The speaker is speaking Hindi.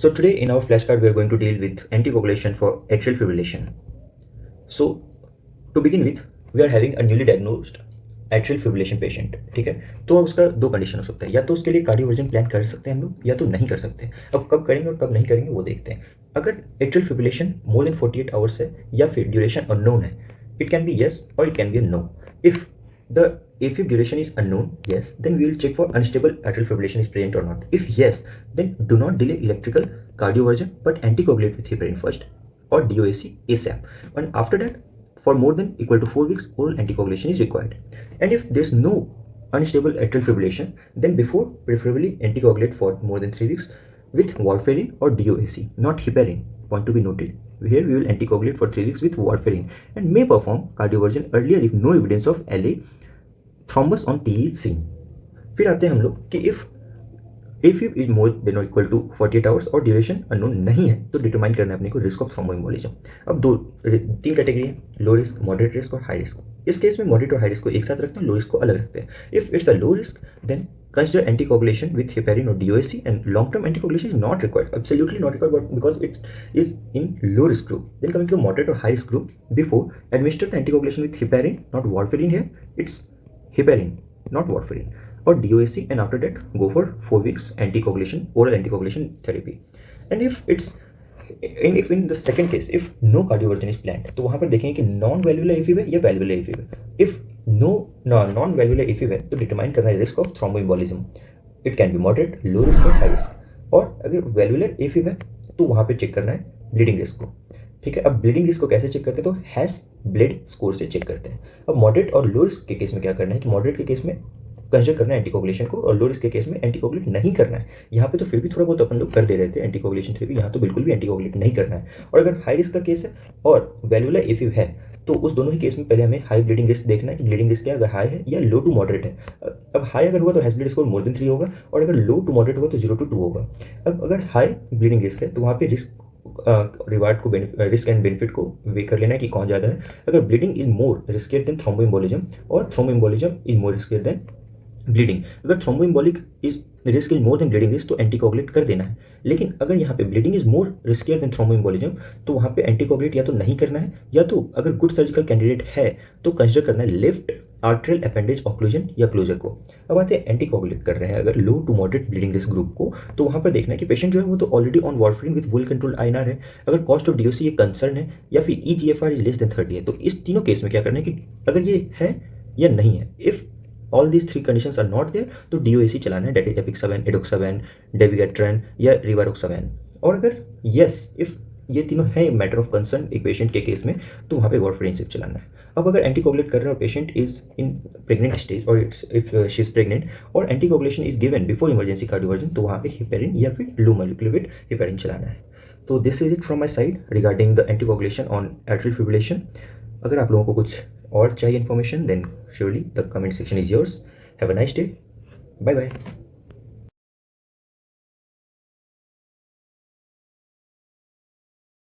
So today in our flashcard we are going to deal with anticoagulation for atrial fibrillation. So to begin with, we are having a newly diagnosed atrial fibrillation patient, ठीक है। तो अब उसका दो कंडीशन हो सकता है, या तो उसके लिए कार्डियोवर्जन प्लान कर सकते हैं हम लोग, या तो नहीं कर सकते। अब कब करेंगे और कब नहीं करेंगे वो देखते हैं। अगर atrial fibrillation more than 48 hours है या फिर ड्यूरेशन अननोन है, इट कैन बी येस और it can be no. If the AFib duration is unknown, yes, then we will check for unstable atrial fibrillation is present or not. If yes, then do not delay electrical cardioversion but anticoagulate with heparin first or DOAC ASAP. And after that, for more than equal to 4 weeks, oral anticoagulation is required. And if there is no unstable atrial fibrillation, then before preferably anticoagulate for more than 3 weeks with warfarin or DOAC, not heparin. Point to be noted. Here we will anticoagulate for 3 weeks with warfarin and may perform cardioversion earlier if no evidence of LA thrombus on T is seen. फिर आते हैं हम लोग कि if AFib is more then और इक्वल टू 48 आवर्स और ड्यूरेशन अननोन नहीं है, तो डिटरमाइन करना है अपने को रिस्क ऑफ थ्रोम्बोएम्बोलिज्म। अब तीन कैटेगरी है, लो रिस्क, मॉडरेट रिस्क और हाई रिस्क। इस केस में मॉडरेट और हाई रिस्क को एक साथ रखते हैं, लो रिस्क को अलग रखते हैं। If it's a low risk then consider anticoagulation with heparin or DOAC, and long-term anticoagulation is not required, absolutely not required, because it is in low risk group. Then coming to the moderate or high risk group, before administer the anticoagulation with heparin, not warfarin here, it's heparin, not warfarin, or DOAC, and after that go for 4 weeks anticoagulation, oral anticoagulation therapy. And if in the second case, if no cardioversion is planned, तो वहाँ पर देखेंगे कि नॉन वैल्वुलर AFib है या वैल्वुलर AFib है। इफ नॉन वैल्वुलर AFib है तो डिटरमाइन करना है risk of thromboembolism. It can B moderate, low risk और हाई रिस्क। और अगर वैल्वुलर AFib है तो वहाँ पे चेक करना है ब्लीडिंग रिस्क को, ठीक है। अब ब्लीडिंग रिस्क को कैसे चेक करते हैं, तो हैस ब्लड स्कोर से चेक करते हैं। अब मॉडरेट और लो रिस्क के केस में क्या करना है कि मॉडरेट के केस में कंसिडर करना है एंटीकोगुलेशन को, और लो रिस्क के केस में एंटीकोगुलेट नहीं करना है। यहाँ पे तो फिर भी थोड़ा बहुत अपन लोग कर दे रहे थे एंटीकोगुलेशन थेरेपी, यहाँ तो बिल्कुल भी एंटीकोगुलेट नहीं करना है। और अगर हाई रिस्क का केस है और वैल्वुलर AFib है तो उस दोनों ही केस में पहले हमें हाई ब्लीडिंग रिस्क देखना है कि ब्लीडिंग रिस्क क्या अगर हाई है या लो टू मॉडरेट है। अब हाई अगर होगा तो has bleed score more than 3 होगा, और अगर लो टू मॉडरेट होगा तो 0 to 2 होगा। अब अगर हाई ब्लीडिंग रिस्क है तो वहाँ पे रिवार्ड को रिस्क एंड बेनिफिट को वे कर लेना है कि कौन ज़्यादा है। अगर bleeding is more riskier than thromboembolism और thromboembolism is more riskier than bleeding, अगर thromboembolic is risk is more than bleeding risk तो एंटीकोगुलेट कर देना है। लेकिन अगर यहाँ पे bleeding is more riskier than thromboembolism तो वहाँ पे एंटीकोगुलेट या तो नहीं करना है, या तो अगर गुड सर्जिकल कैंडिडेट है तो कंसिडर करना है लेफ्ट आर्टरियल अपेंडेज ऑक्लूजन या क्लोजर को। अब आते हैं एंटीकोगुलेट कर रहे हैं अगर low to moderate bleeding risk group को, तो वहाँ पर देखना है कि पेशेंट जो है वो तो already on warfarin with well control INR है, अगर कॉस्ट ऑफ DOC ये कंसर्न है, या फिर EGFR इज लेस देन 30 है। तो इस तीनों केस में क्या करना है कि अगर ये है या नहीं है, if all these 3 conditions are not there तो DOAC चलाना है, डेट इज एपिक्सावेन, एडोक्सावेन, डेबिगेट्रन या रिवारोक्सावेन। और अगर यस इफ ये तीनों है मैटर ऑफ कंसर्न एक पेशेंट के केस में तो वहाँ पे वार्फरिन सिर्फ चलाना है। अब अगर एंटीकोगुलेट कर रहे हैं और patient is in pregnant stage और इफ शी इज प्रेग्नेंट और anticoagulation is given before emergency cardioversion तो वहाँ पे हेपेरिन या फिर लो मॉलिक्यूलर वेट हेपेरिन चलाना है। तो this is it from my side regarding the anticoagulation on atrial fibrillation. अगर आप लोगों को कुछ और चाहिए information then surely the comment section is yours. Have a nice day. Bye bye.